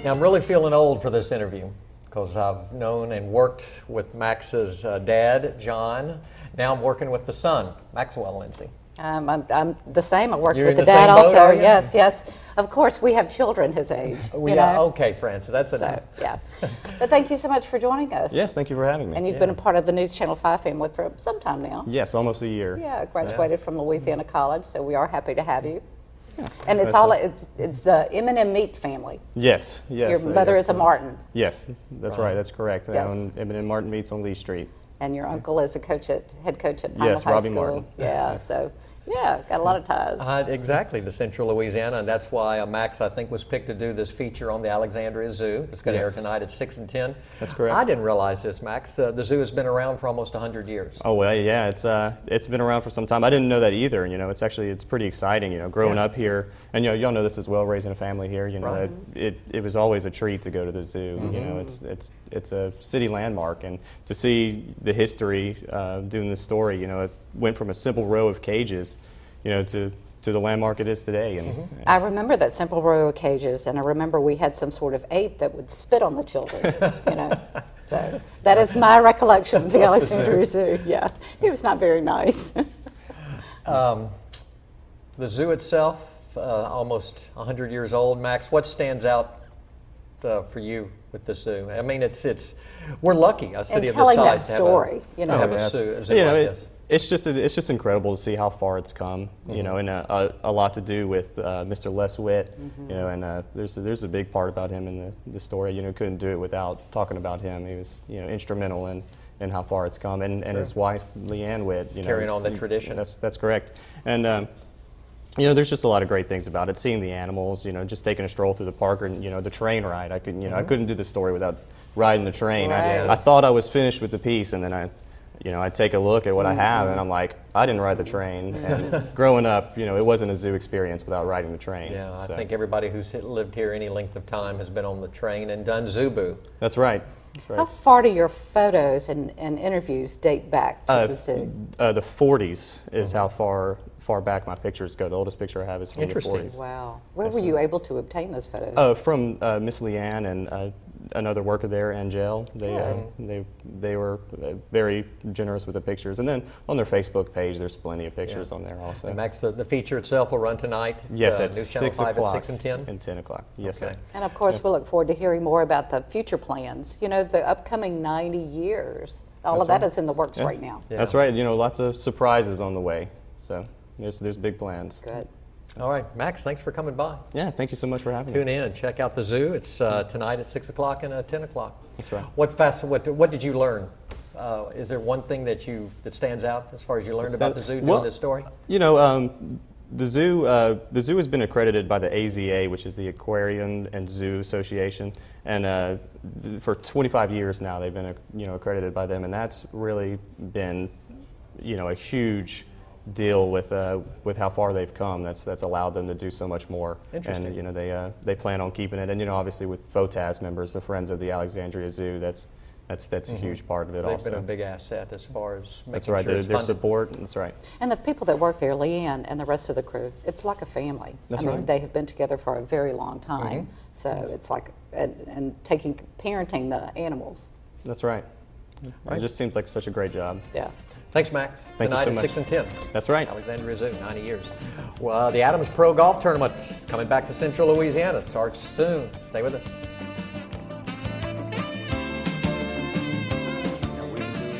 Now, I'm really feeling old for this interview because I've known and worked with Max's dad, John. Now I'm working with the son, Maxwell Lindsey. I'm the same. I worked You're with in the the dad same boat, also. are you? Yes, yes. Of course, we have children his age. Yeah, okay, Francis, that's enough. So, yeah. But thank you so much for joining us. Yes, thank you for having me. And you've been a part of the News Channel 5 family for some time now. Yes, almost a year. Yeah, graduated from Louisiana College, so we are happy to have you. Yeah. And it's it's the M&M Meat family. Yes, yes. Your mother is a Martin. Yes, that's right. That's correct. I Yes. own M&M Martin Meats on Lee Street. And your uncle is a head coach at Pineville Yes, High Robbie School. Martin. Yeah, so yeah, got a lot of ties. Exactly, to Central Louisiana, and that's why Max, I think, was picked to do this feature on the Alexandria Zoo. It's going to air Yes. tonight at 6 and 10. That's correct. I didn't realize this, Max. The zoo has been around for almost 100 years. Oh well, yeah. It's been around for some time. I didn't know that either. You know, it's pretty exciting. You know, growing up here, and y'all know this as well, raising a family here. You know, Right. it was always a treat to go to the zoo. You know, it's a city landmark, and to see the history doing this story. You know, it went from a simple row of cages, you know, to the landmark it is today. And I remember that simple row of cages, and I remember we had some sort of ape that would spit on the children, you know. So that is my recollection of the Alexandria Zoo. Yeah, it was not very nice. The zoo itself, almost 100 years old. Max, what stands out for you with the zoo? I mean, we're lucky, a city And of telling that this size, story, you know. to have a yes. zoo You like know, this. it's just incredible to see how far it's come. You know, and a lot to do with Mr. Les Witt. You know, and there's a big part about him in the story. You know, couldn't do it without talking about him. He was, you know, instrumental in how far it's come, and his wife Leanne Witt. You know, carrying on the tradition. That's correct. And you know, there's just a lot of great things about it. Seeing the animals, you know, just taking a stroll through the park, and you know, the train ride. I couldn't do the story without riding the train. Right. I thought I was finished with the piece, and then I take a look at what I have, and I'm like, I didn't ride the train. And growing up, you know, it wasn't a zoo experience without riding the train. Yeah, I So, think everybody who's lived here any length of time has been on the train and done Zubu. that's right. That's right. How far do your photos and interviews date back to the zoo? The 40s is how far back my pictures go. The oldest picture I have is from the Interesting. 40s. Wow. Where were you able to obtain those photos? From Miss Leanne and another worker there, Angel. They were very generous with the pictures. And then on their Facebook page, there's plenty of pictures on there also. And Max, the feature itself will run tonight. Yes, at News Channel 6 5 o'clock at 6 and 10. and 10 o'clock. Yes, Okay. sir. And of course, we'll look forward to hearing more about the future plans. You know, the upcoming 90 years. All of that is in the works right now. Yeah. That's right. You know, lots of surprises on the way. So there's big plans. Good. All right, Max, thanks for coming by. Yeah, thank you so much for having me. Tune in and check out the zoo. It's tonight at 6 o'clock and 10 o'clock. That's right. What did you learn? Is there one thing that stands out as far as you learned about the zoo doing this story? You know, the zoo has been accredited by the AZA, which is the Aquarium and Zoo Association, and for 25 years now they've been accredited by them, and that's really been, you know, a huge deal with how far they've come. That's allowed them to do so much more. Interesting. And you know, they plan on keeping it, and you know, obviously with FOTAS members, the Friends of the Alexandria Zoo, that's a huge part of it. They've also been a big asset as far as making that's right. sure it's Their funded. support. That's right. And the people that work there, Leanne and the rest of the crew, it's like a family. That's I mean, right. they have been together for a very long time. So it's like, and parenting the animals. That's right. Right. It just seems like such a great job. Yeah. Thanks, Max. Thank you Tonight so at much. 6 and 10. That's right. Alexandria Zoo, 90 years. Well, the Adams Pro Golf Tournament coming back to Central Louisiana starts soon. Stay with us.